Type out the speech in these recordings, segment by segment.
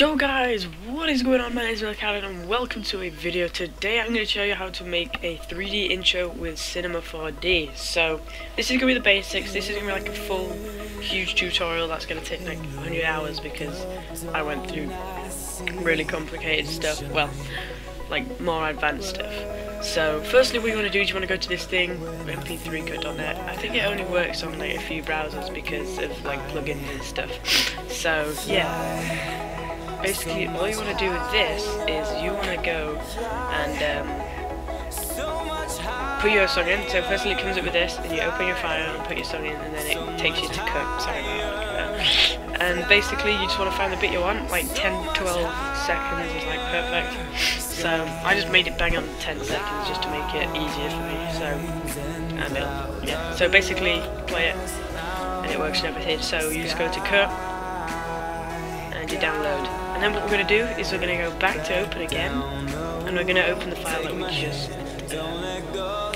Yo guys, what is going on? My name is MilkyCarton and welcome to a video. Today I'm going to show you how to make a 3D intro with Cinema 4D. So this is going to be the basics. This is going to be like a full huge tutorial that's going to take like 100 hours because I went through really complicated stuff, well, like more advanced stuff. So firstly what you want to do is you want to go to this thing, mp3code.net. I think it only works on like a few browsers because of like plugins and stuff. So yeah. Basically, all you want to do with this is you want to go and put your song in. So firstly it comes up with this, and you open your file and put your song in, and then it takes you to cut. Sorry about that. And basically you just want to find the bit you want, like 10-12 seconds is like perfect. So I just made it bang on 10 seconds just to make it easier for me. So and yeah. So basically play it, and it works and everything. So you just go to cut, and you download. And then what we're going to do is we're going to go back to open again, and we're going to open the file that we just here we go.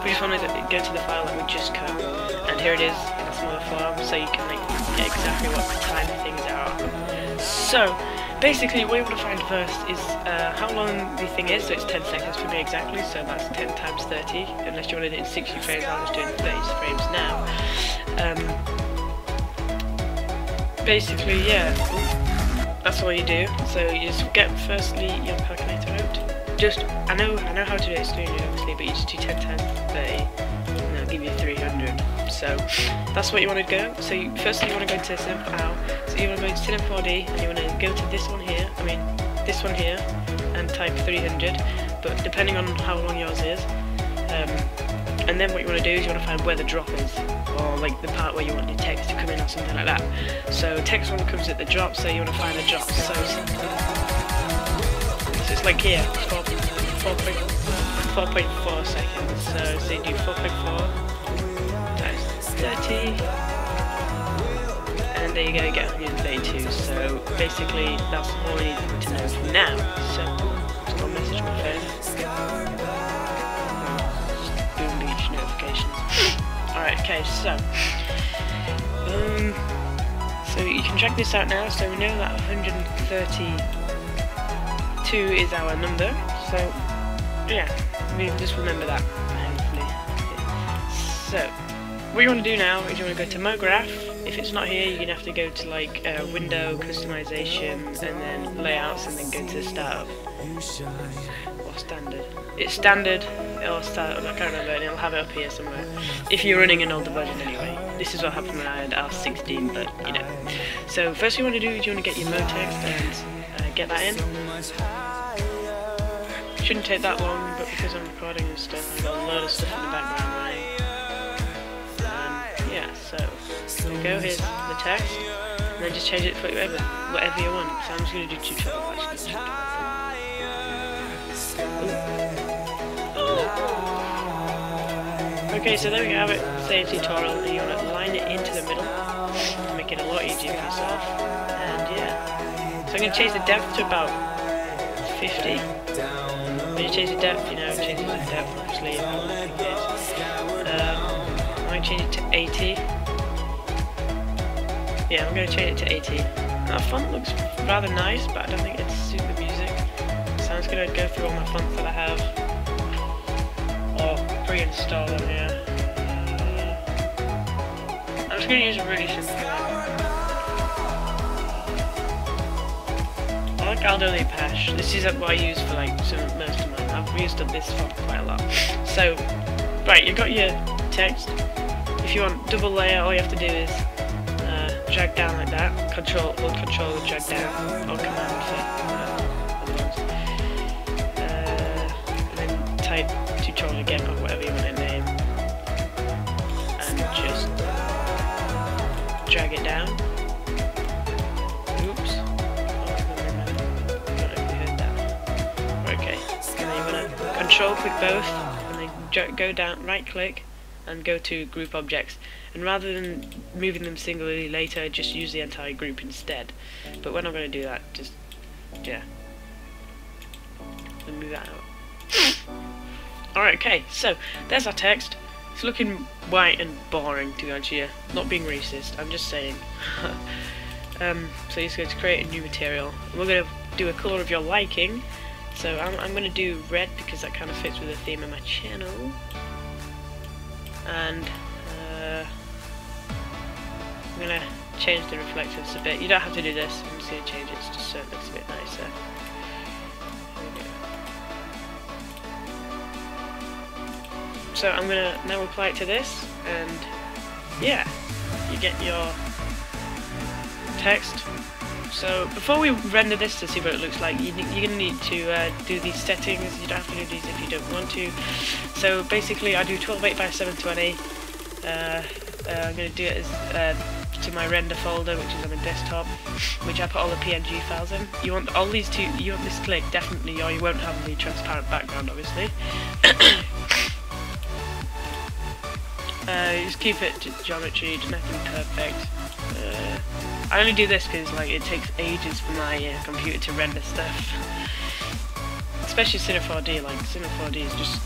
We just want to go to the file that we just cut, and here it is in a smaller form, so you can like get exactly what time things are. So basically what you want to find first is how long the thing is. So it's 10 seconds for me exactly, so that's 10 times 30. Unless you want to do it in 60 frames, I'm just doing 30 frames now. Basically, yeah, that's all you do. So you just get firstly your calculator out. Just I know how to do it extremely obviously, but you just do 10 times 30, and that'll give you 300. So that's what you want to go. So firstly you want to go to Cinema File. So you want to go to Cinema 4D, and you want to go to this one here. This one here, and type 300. But depending on how long yours is. And then what you want to do is you want to find where the drop is, or like the part where you want your text to come in or something like that. So text one comes at the drop, so you want to find the drop. So it's like here, 4.4 seconds. So you do 4.4 times 30, and there you go, you get 132. So basically that's all I need to know for now. So just got a message on my phone. Alright, okay, so you can check this out now. So we know that 132 is our number, so yeah, we just remember that, hopefully. So what you want to do now is you want to go to MoGraph. If it's not here, you're going to have to go to like Window, Customization, and then Layouts, and then go to Startup. Or Standard. It's Standard or Startup, I can't remember, and it'll have it up here somewhere. If you're running an older version anyway. This is what happened when I had R16, but you know. So first you want to do is you want to get your MoText and get that in. Shouldn't take that long, but because I'm recording and stuff, I've got a load of stuff in the background running. Yeah, so there we go, here's the text, and then just change it to whatever you want. So I'm just going to do 212 actually. Okay, so there we have it, save tutorial, and you want to line it into the middle to make it a lot easier for yourself. And yeah, so I'm going to change the depth to about 50. When you change the depth, you know, it changes the depth obviously, I might change it to 80. Yeah, I'm going to change it to 80. That font looks rather nice, but I don't think it'd suit the music. So I'm just going to go through all my fonts that I have, or pre-install on here. I'm just going to use a really simple one. I like Aldo Pash. This is what I use for like most of mine. I've used up this font quite a lot. So, right, you've got your text. If you want double layer, all you have to do is drag down like that. Hold control and drag down, or command for other ones. And then type tutorial again, or whatever you want to name, and just drag it down. Oops. I don't know if you heard that. Okay. And then you want to control click both, and then go down, right click, and go to group objects. And rather than moving them singularly later, just use the entire group instead. But we're not going to do that, just, yeah. Move that out. Alright, okay, so there's our text. It's looking white and boring, to be honest here. Not being racist, I'm just saying. So you're just going to create a new material. We're going to do a colour of your liking. So I'm going to do red because that kind of fits with the theme of my channel. And I'm going to change the reflectives a bit. You don't have to do this, I'm just going to change it just so it looks a bit nicer. So I'm going to now apply it to this, and yeah, you get your text. So before we render this to see what it looks like, you're going to need to do these settings. You don't have to do these if you don't want to. So basically I do 1280 by 720. I'm going to do it as to my render folder, which is on my desktop, which I put all the PNG files in. You want all these two, you want this click definitely, or you won't have the transparent background obviously. Just keep it to geometry, doesn't have to be perfect. I only do this because like it takes ages for my computer to render stuff, especially Cinema 4D. Like Cinema 4D is just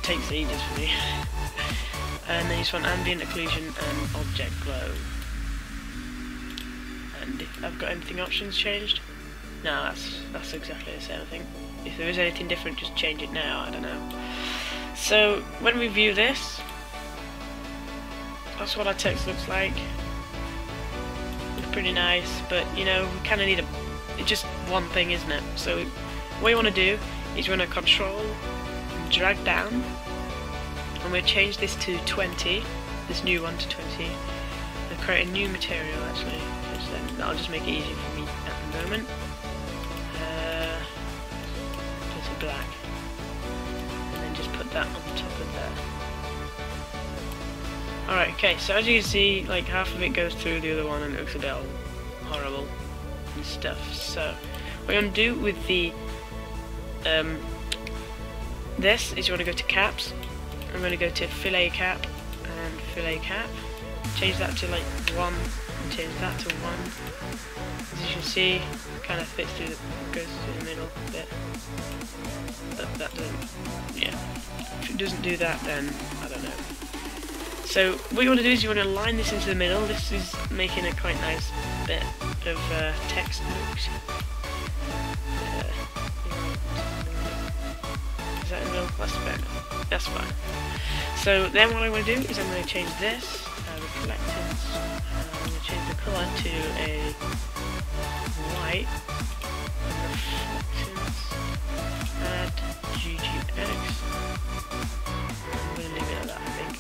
takes ages for me. And then you just want ambient occlusion and object glow. And if I've got anything options changed? No, that's exactly the same. I think if there is anything different, just change it now. I don't know. So when we view this, that's what our text looks like. Looks pretty nice, but you know, we kind of need it's just one thing, isn't it? So what you want to do is you want to control and drag down, and we'll change this to 20, this new one to 20, and create a new material actually, because then that'll just make it easier for me at the moment. Just black, and then just put that on top of there. Alright, okay, so as you can see, like half of it goes through the other one and it looks a bit horrible and stuff. So what you want to do with the this is you want to go to caps. I'm going to go to fillet cap and fillet cap. Change that to like 1 and change that to 1. As you can see, it kind of fits through goes through the middle a bit. But that doesn't, yeah. If it doesn't do that, then I don't know. So what you want to do is you want to line this into the middle. This is making a quite nice bit of text looks. Is that in the middle? That's better. That's fine. So then what I'm going to do is I'm going to change this reflectance. I'm going to change the colour to a white. Reflectance. Add GGX. I'm going to leave it at that, I think.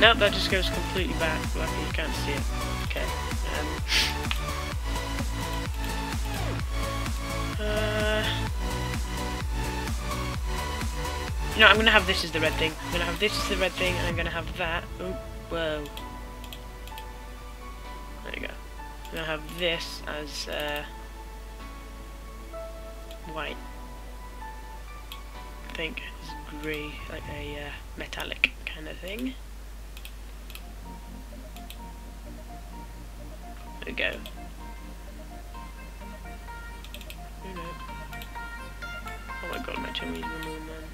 Nope, that just goes completely black, you can't see it. Okay. You know, I'm gonna have this as the red thing. I'm gonna have this as the red thing, and I'm gonna have that. Oh, whoa. There you go. I'm gonna have this as white. I think it's grey, like a metallic kind of thing. There we go. Oh my god, my tummy is removing them.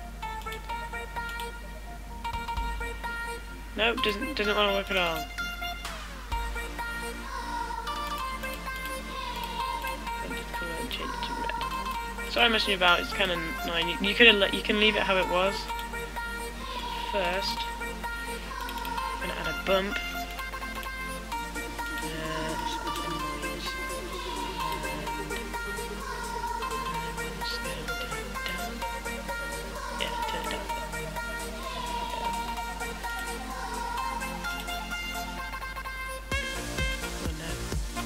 Nope, doesn't want to work at all. Change it to red. Sorry I'm messing you about, it's kind of annoying. You can leave it how it was. First, I'm gonna add a bump.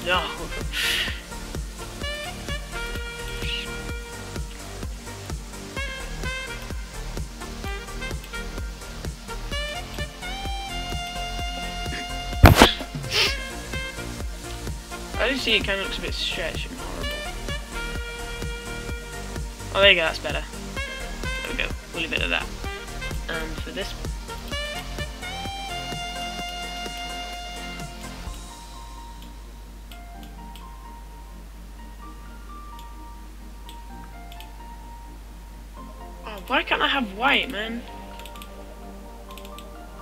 No. I do see it kind of looks a bit stretched and horrible. Oh, there you go, that's better. There we go, we'll leave it at that. And for this, Why can't I have white, man?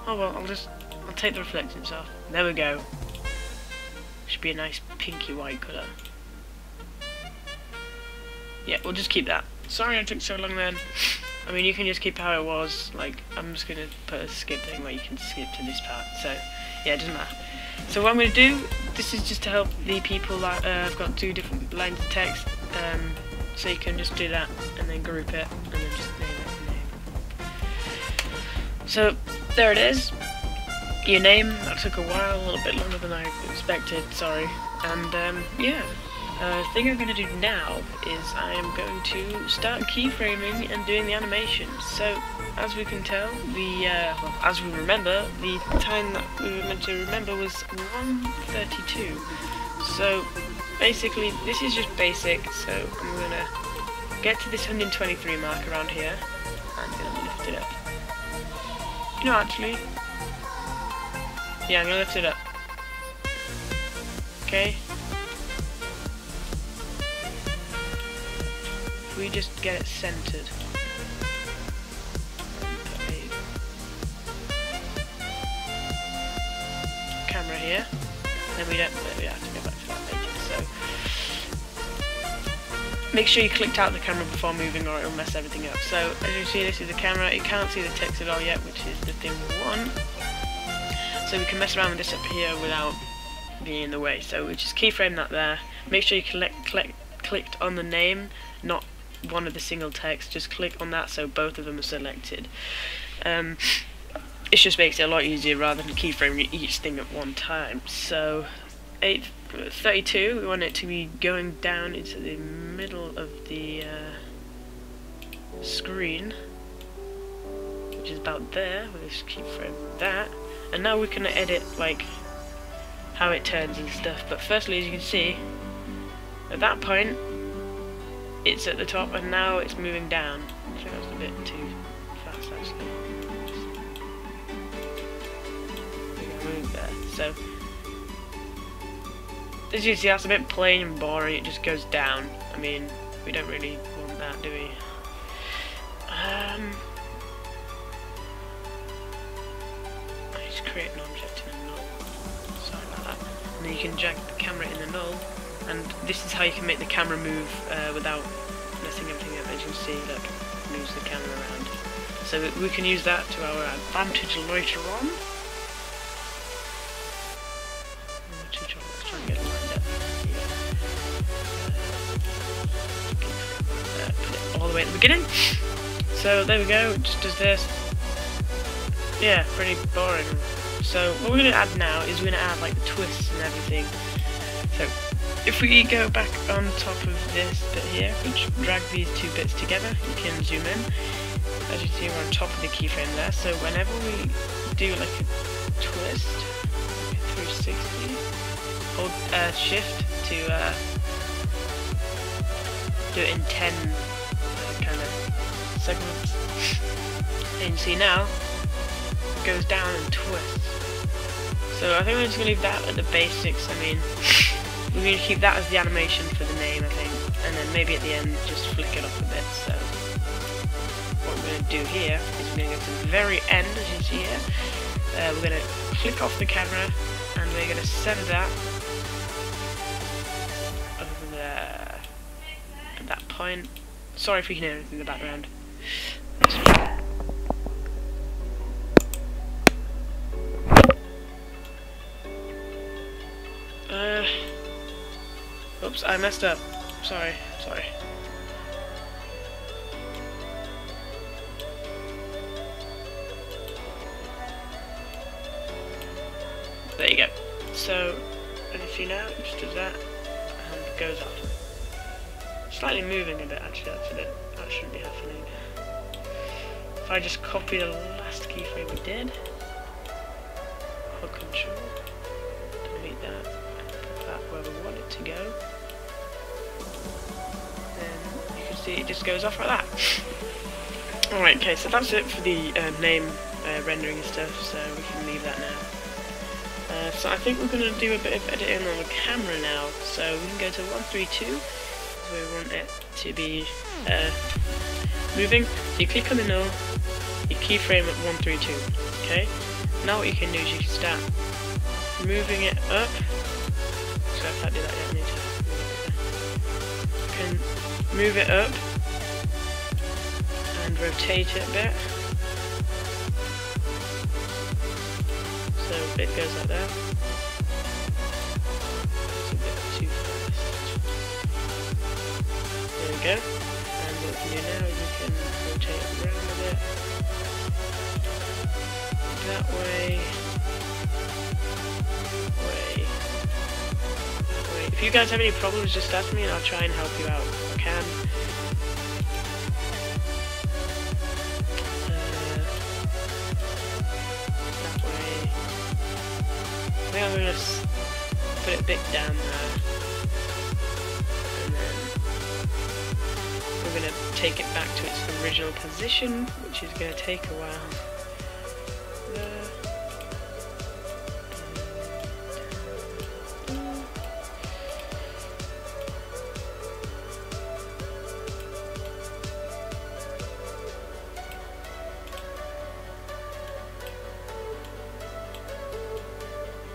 Oh well, I'll take the reflectance off. There we go. Should be a nice pinky white colour. Yeah, we'll just keep that. Sorry I took so long then. I mean, you can just keep how it was. Like, I'm just gonna put a skip thing where you can skip to this part. So, yeah, it doesn't matter. So what I'm gonna do, this is just to help the people that I've got 2 different lines of text. So you can just do that and then group it and then just name it. So there it is. Your name. That took a while, a little bit longer than I expected. Sorry. And yeah. The thing I'm going to do now is I am going to start keyframing and doing the animation. So, as we can tell, well, as we remember, the time that we were meant to remember was 1:32. So, basically, this is just basic. So, I'm going to get to this 123 mark around here. I'm going to lift it up. You know, actually, yeah, I'm going to lift it up. Okay. We just get it centered. Put a camera here. Then we have to go back to that later. So make sure you clicked out the camera before moving, or it'll mess everything up. So as you see, this is the camera. You can't see the text at all yet, which is the thing we want. So we can mess around with this up here without being in the way. So we just keyframe that there. Make sure you clicked on the name, not one of the single text. Just click on that so both of them are selected. It just makes it a lot easier rather than keyframing each thing at one time. So 8:32, we want it to be going down into the middle of the screen, which is about there. We'll just keyframe that, and now we can edit like how it turns and stuff. But firstly, as you can see, at that point it's at the top, and now it's moving down. I think that was a bit too fast, actually. Move there. So, as you see, that's a bit plain and boring. It just goes down. I mean, we don't really want that, do we? I just create an object in a null. Sorry about that. And then you can drag the camera in the null. And this is how you can make the camera move without messing everything up. As you can see, look, it moves the camera around. So we can use that to our advantage later on. Let's try and get it lined up. Put it all the way at the beginning. So there we go, it just does this. Yeah, pretty boring. So what we're going to add now is we're going to add like the twists and everything. So if we go back on top of this bit here, which drag these 2 bits together, you can zoom in. As you see, we're on top of the keyframe there, so whenever we do like a twist, 360, hold shift to do it in 10 kind of segments. And you see now, it goes down and twists. So I think we're just going to leave that at the basics. I mean, we're going to keep that as the animation for the name, I think, and then maybe at the end just flick it off a bit. So what we're going to do here is we're going to go to the very end, as you see here. We're going to click off the camera and we're going to center that over there at that point. Sorry if you can hear anything in the background. Oops, I messed up. Sorry. There you go. So, as you see now, it just does that and it goes up. Slightly moving a bit, actually. That shouldn't be happening. If I just copy the last keyframe we did, hold Control, delete that, and put that where we want it to go. It just goes off like that. Alright, okay, so that's it for the name rendering and stuff, so we can leave that now. So I think we're going to do a bit of editing on the camera now, so we can go to 132, so we want it to be moving. So you click on the null, you keyframe at 132. Okay. Now what you can do is you can start moving it up. So I can't do that yet. I need to. You can move it up and rotate it a bit. So it goes like that. It's a bit too fast. There we go. And what we can do now is we can rotate it around a bit. That way. If you guys have any problems, just ask me and I'll try and help you out if I can. That way. I think I'm going to put it a bit down there. And then we're going to take it back to its original position, which is going to take a while.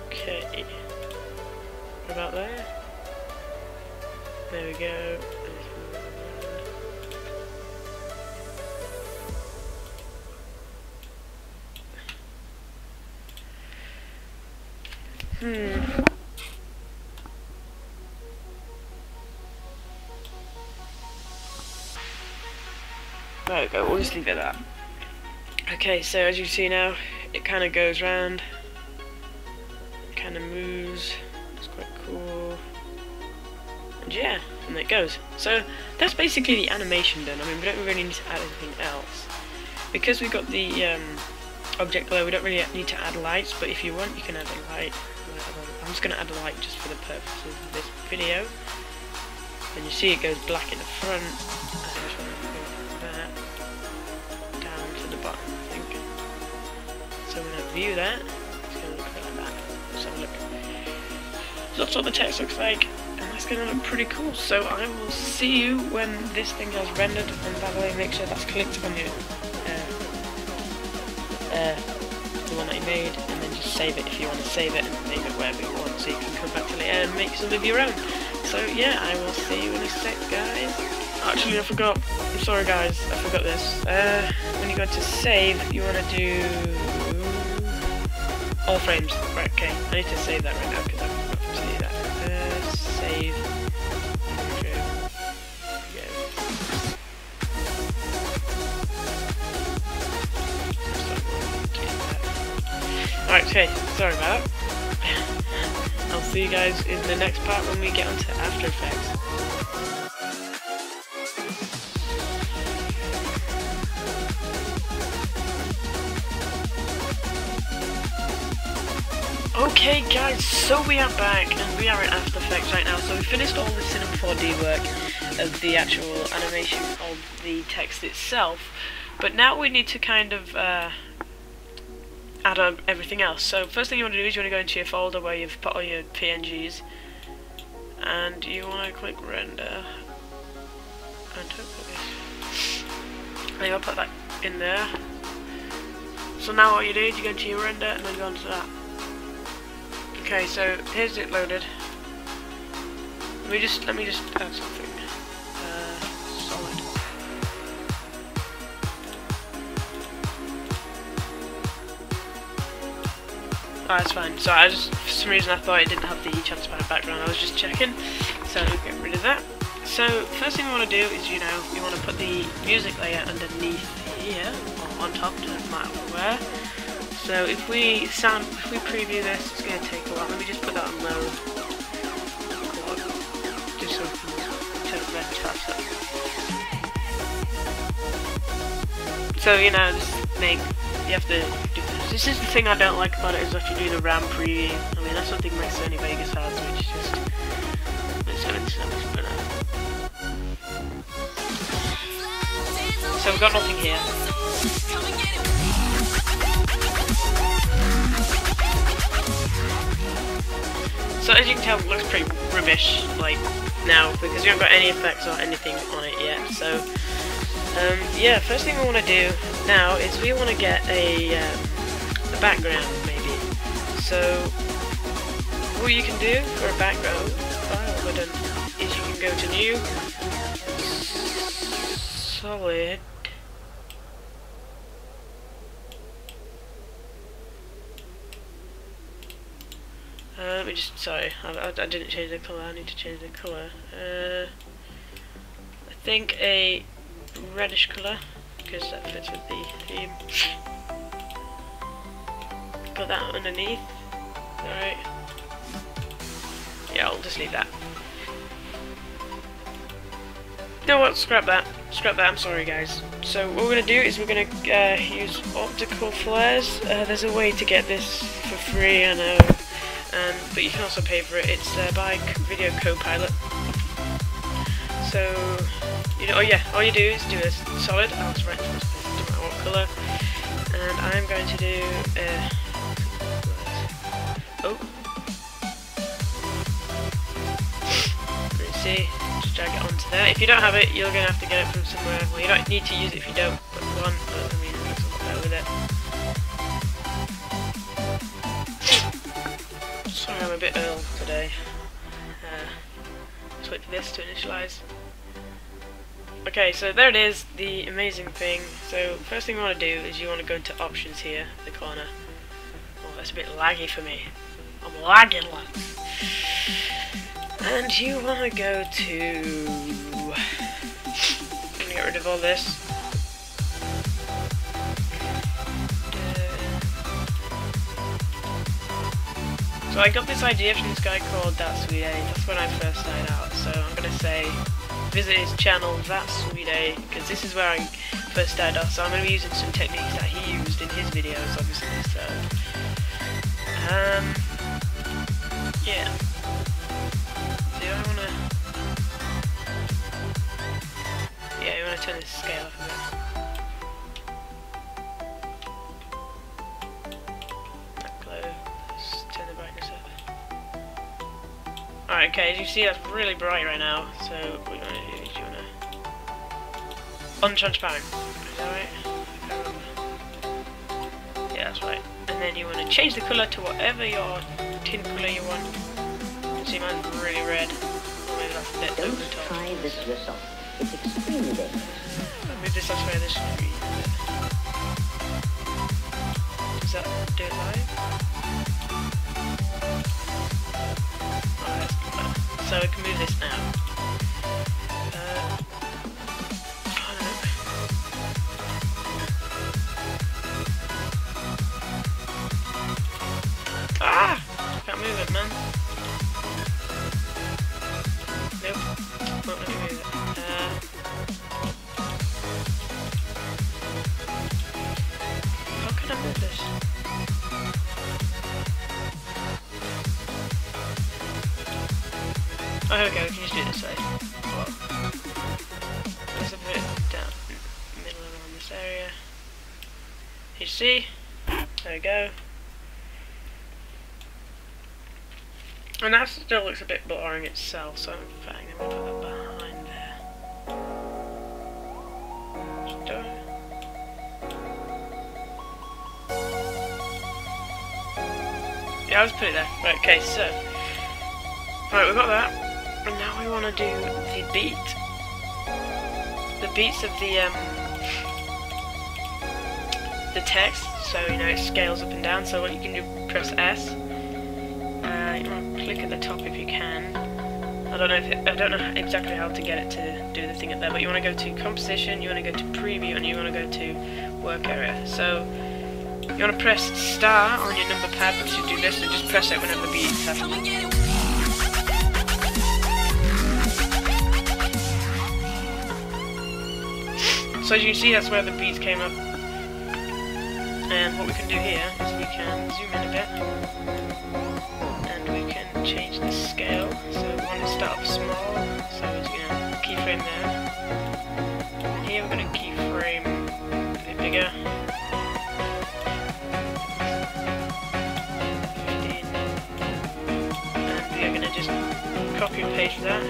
Okay, about there. There we go. There we go, we'll just leave it at that. Okay, so as you see now, it kind of goes round. Kind of moves. It's quite cool. And yeah, and there it goes. So that's basically the animation done. I mean, we don't really need to add anything else because we've got the object glow. We don't really need to add lights, but if you want, you can add a light. I'm just going to add a light just for the purposes of this video. And you see it goes black in the front. I just want to go that down to the bottom, I think. So we're going to view that. It's going to look like that. So look. So that's what the text looks like, and that's going to look pretty cool. So I will see you when this thing has rendered. And by the way, make sure that's clicked on your the one that you made, and then just save it if you want to save it, and name it wherever you want, so you can come back to later and make some of your own. So yeah, I will see you in a sec, guys. Actually, I forgot. I'm sorry, guys. I forgot this. When you go to save, you want to do all frames. Right, okay. I need to save that right now because I forgot to do that. Save. Alright, okay. Sorry about that. I'll see you guys in the next part when we get onto After Effects. Okay guys, so we are back and we are in After Effects right now. So we finished all the Cinema 4D work of the actual animation of the text itself, but now we need to kind of add on everything else. So first thing you want to do is you want to go into your folder where you've put all your PNGs, and you want to click render and you want to put that in there. So now what you do is you go into your render and then go into that. Okay, so here's it loaded. Let me just add something. Solid. Oh, that's fine. So I just, for some reason I thought it didn't have the transparent background. I was just checking. So get rid of that. So first thing we want to do is, you know, you want to put the music layer underneath here, or on top, doesn't matter where. So if we preview this, it's going to take a while. Let me just put that on low. Just so we can turn it red tabs up. So, you know, you have to do this. This is the thing I don't like about it, is that you do the RAM preview. I mean, that's something like Sony Vegas has, which just makes everything so much better. So we've got nothing here. So as you can tell, it looks pretty rubbish, like, now, because we haven't got any effects or anything on it yet. So Yeah, first thing we want to do now is we want to get a background, maybe. So, what you can do for a background file button is you can go to New, Solid, let me just, sorry, I didn't change the colour, I need to change the colour. I think a reddish colour, because that fits with the theme. Got that underneath. Alright. Yeah, I'll just leave that. You know what, scrap that. Scrap that, I'm sorry guys. So what we're going to do is we're going to use optical flares. There's a way to get this for free, I know. But you can also pay for it. It's by Video Copilot. So, you know, oh yeah, all you do is do a solid. I was right, what colour. And I'm going to do let's see, just drag it onto there. If you don't have it, you're going to have to get it from somewhere. Well, you don't need to use it if you don't want, but I mean, it's a lot better with it. Sorry, I'm a bit ill today. Let's wait for this to initialize. Okay, so there it is, the amazing thing. So first thing we want to do is you want to go into options here, the corner. Oh, that's a bit laggy for me. I'm lagging, lads. And you want to go to... I'm going to get rid of all this. So I got this idea from this guy called Swede. That's when I first started out. So I'm going to say, visit his channel, Swede, because this is where I first started off. So I'm going to be using some techniques that he used in his videos, obviously. So, yeah. Do I want to? Yeah, you want to turn this scale up a bit. Alright, okay, as you see that's really bright right now, so what you want to do is you want to... untransparent, is that right? Yeah, that's right. And then you want to change the colour to whatever your tint colour you want. See, mine's really red. Or maybe that's a bit over the top. Try this yourself. It's extremely dangerous. I'll move this elsewhere this screen. Does that do it live? So we can move this now. Ah! Can't move it, man. Nope. Won't let me move it. How can I move this? Oh, here we go, we can just do it this way. Whoa. Let's put it down middle around this area. You see? There we go. And that still looks a bit boring itself, so in fact I'm going to put that behind there. Just do it. Yeah, I'll just put it there. Right, okay, so. Right, we've got that. And now we want to do the beat. The beats of the text, so you know it scales up and down. So what you can do, press S. You want to click at the top if you can. I don't know exactly how to get it to do the thing at there, but you want to go to composition, you want to go to preview, and you want to go to work area. So you want to press star on your number pad to do this, and just press it whenever the beats happen. So as you can see, that's where the beats came up. And what we can do here is we can zoom in a bit, and we can change the scale. So we want to start off small, so we're going to keyframe there. And here we're going to keyframe a bit bigger. 15. And we are going to just copy and paste that.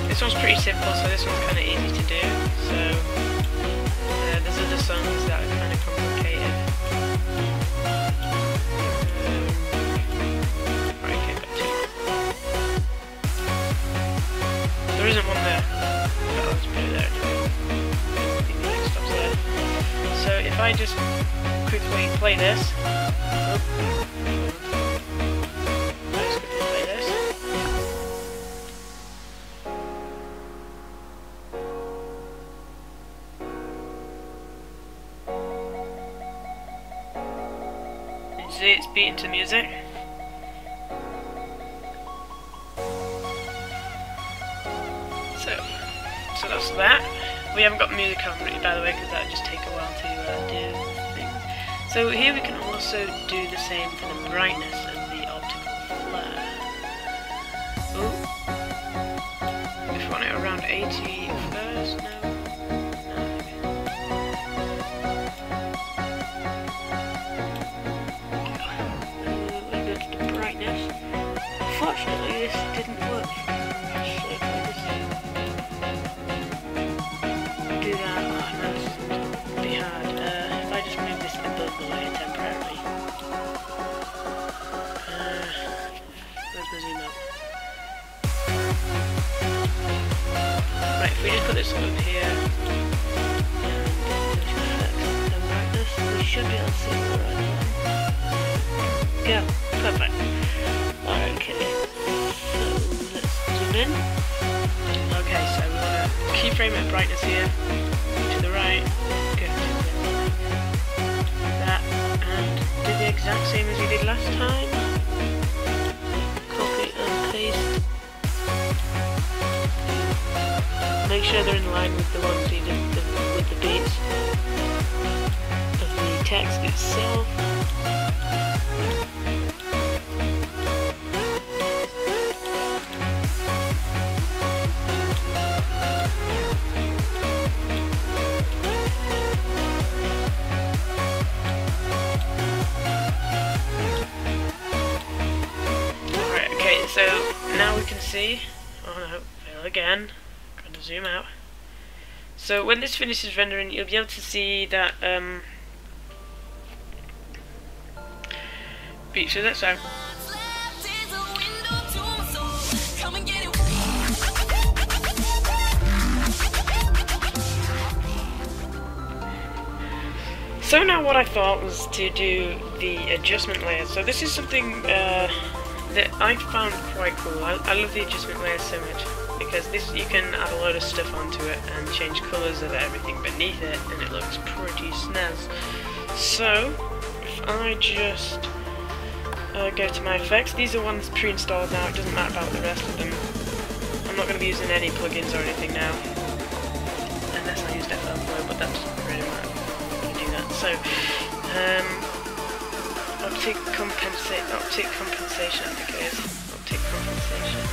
This one's pretty simple, so this one's kind of easy to do. So there's other songs that are kind of complicated. Right, okay, got two. There isn't one there. Oh, let's put it there. I think the next stops there. So if I just quickly play this. See, it's beating to music. So that's that. We haven't got MilkyCarton ready, by the way, because that would just take a while to do things. So here we can also do the same for the brightness of the optical flare. Ooh. If you want it around 80 first, no. Unfortunately, this didn't work. So if I just do that, oh no, this is going to be hard. If I just move this above the layer temporarily. Where's the zoom out? Right, if we just put this up here, and brightness, we should be able to see the right one. Go, perfect. Okay, so let's zoom in. Okay, so we want to keyframe at brightness here, to the right, go to that, and do the exact same as we did last time. Copy and paste. Make sure they're in line with the ones we did with the beats of the text itself. So now we can see, oh no, fail again, got to zoom out. So when this finishes rendering, you'll be able to see that beat through that sound. So now what I thought was to do the adjustment layer. So this is something that I found quite cool. I love the adjustment layer so much because this you can add a load of stuff onto it and change colours of everything beneath it, and it looks pretty snaz. So if I just go to my effects, these are ones pre-installed now. It doesn't matter about the rest of them. I'm not going to be using any plugins or anything now, unless I use FL Flow, but that doesn't really matter. I'm going to do that. So optic compensation, I think it is. Optic compensation.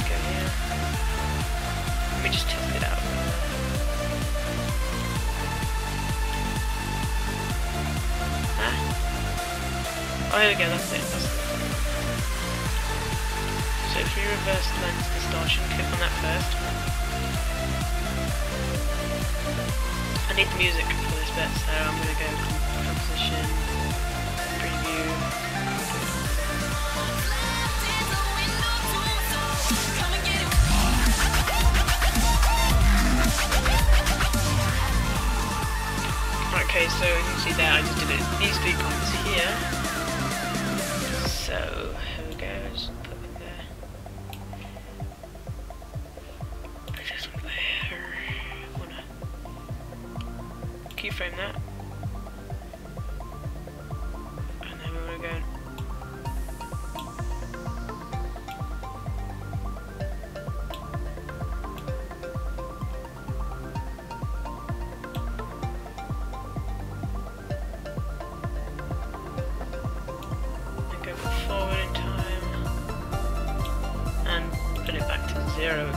Go here. Let me just test it out. Oh, here we go, that's it. So if we reverse lens distortion, click on that first. I need the music for this bit, so I'm going to go composition, preview. Okay, so you can see there I just did it these 3 points here. So here we go, just put it there. Just there. Wanna keyframe that. And then we're gonna go.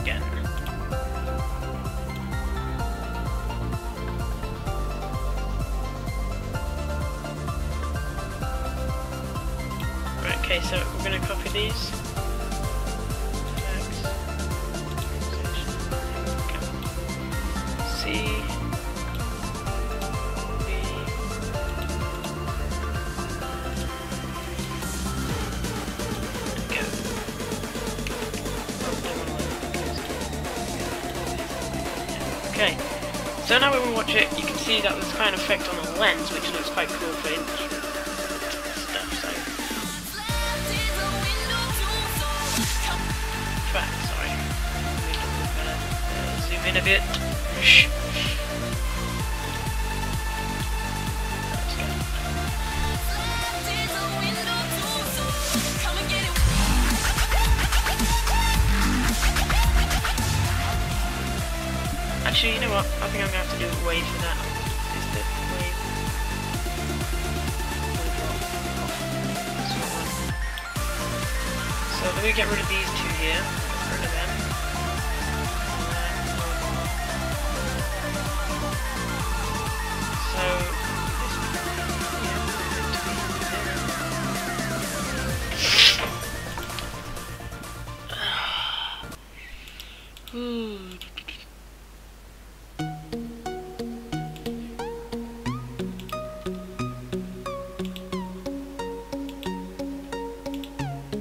again. Right, okay, so we're going to copy these. C, B, go. Okay, so now when we watch it, you can see that there's kind of effect on the lens, which looks quite cool for stuff. So, sorry. Zoom in a bit. Actually, you know what? I think I'm going to have to do a wave for that. Is the wave. So let me get rid of these two here. Get rid of them.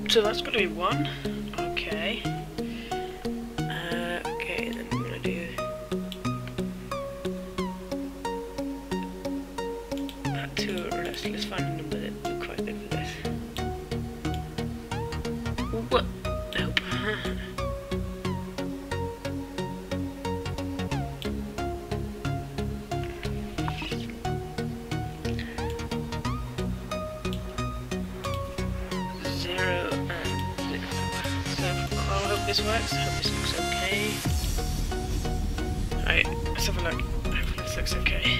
So that's going to be 1. Okay. Okay, then we're going to do that 2. Let's find a number that looks quite big for this. What? Nope. This works. I hope this looks okay. Alright, let's have a look. Hopefully this looks okay.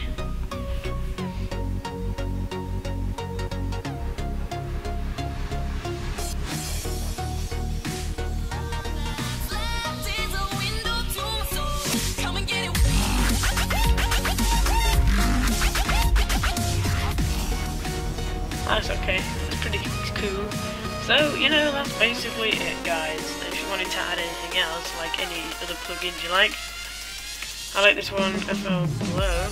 That's okay. That's pretty cool. So, you know, that's basically it, guys. If you wanted to add anything else, like any other plugins you like, I like this one, FL Glow,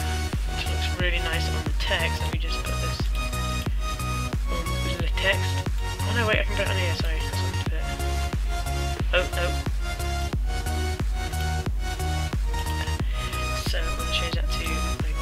which looks really nice on the text. Let me just put this on the text. Oh no, wait, I can put it on here, sorry. That's what to put. Oh, no. So, I'm going to change that to, like,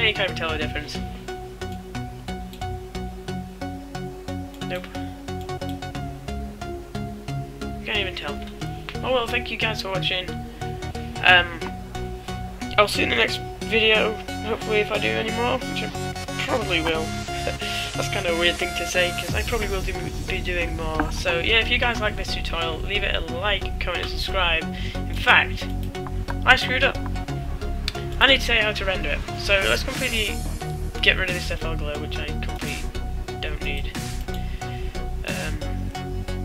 you can't even tell the difference. Nope. Can't even tell. Oh well, thank you guys for watching. I'll see you in the next video, hopefully, if I do any more, which I probably will. That's kind of a weird thing to say, because I probably will be doing more. So yeah, if you guys like this tutorial, leave it a like, comment and subscribe. In fact, I screwed up. I need to say how to render it. So let's completely get rid of this FL Glow, which I completely don't need.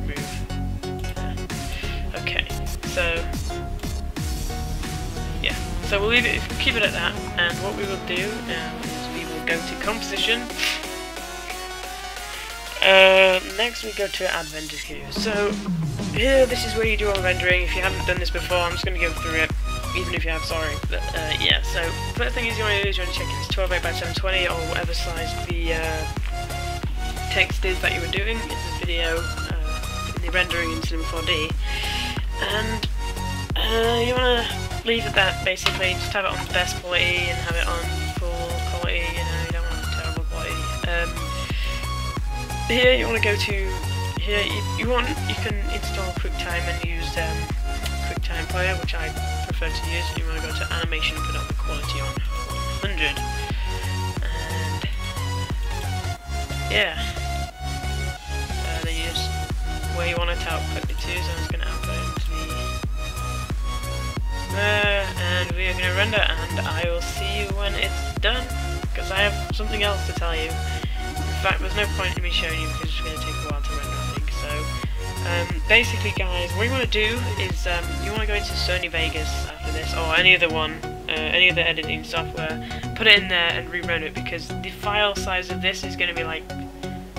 Move. Okay, so yeah, so we'll leave it, keep it at that, and what we will do is we will go to composition. Next we go to add render queue. So here, this is where you do all rendering. If you haven't done this before, I'm just going to go through it. Even if you have, sorry, but yeah, so first thing is you want to do is you want to check if it's 12.8 by 720 or whatever size the text is that you were doing in the video, in the rendering in Cinema 4D, and you want to leave it that, basically, just have it on the best quality and have it on full quality, you know, you don't want terrible quality. Here you want to go to, here you can install QuickTime and use QuickTime Player, which I prefer prefer to use, you want to go to animation and put up the quality on 100. And yeah. Then you just where you want it to output it to, so I'm just going to output it into the and we are going to render, and I will see you when it's done, because I have something else to tell you. In fact, there's no point in me showing you because it's going to take a while to render, I think. So basically guys, what you want to do is you want to go into Sony Vegas after this, or any other one, any other editing software, put it in there and re-render it, because the file size of this is going to be like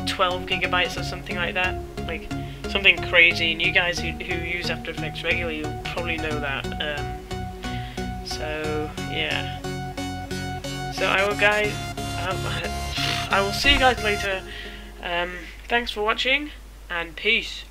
12 gigabytes or something like that, like something crazy, and you guys who use After Effects regularly, you'll probably know that. So yeah, so I will see you guys later. Thanks for watching, and peace.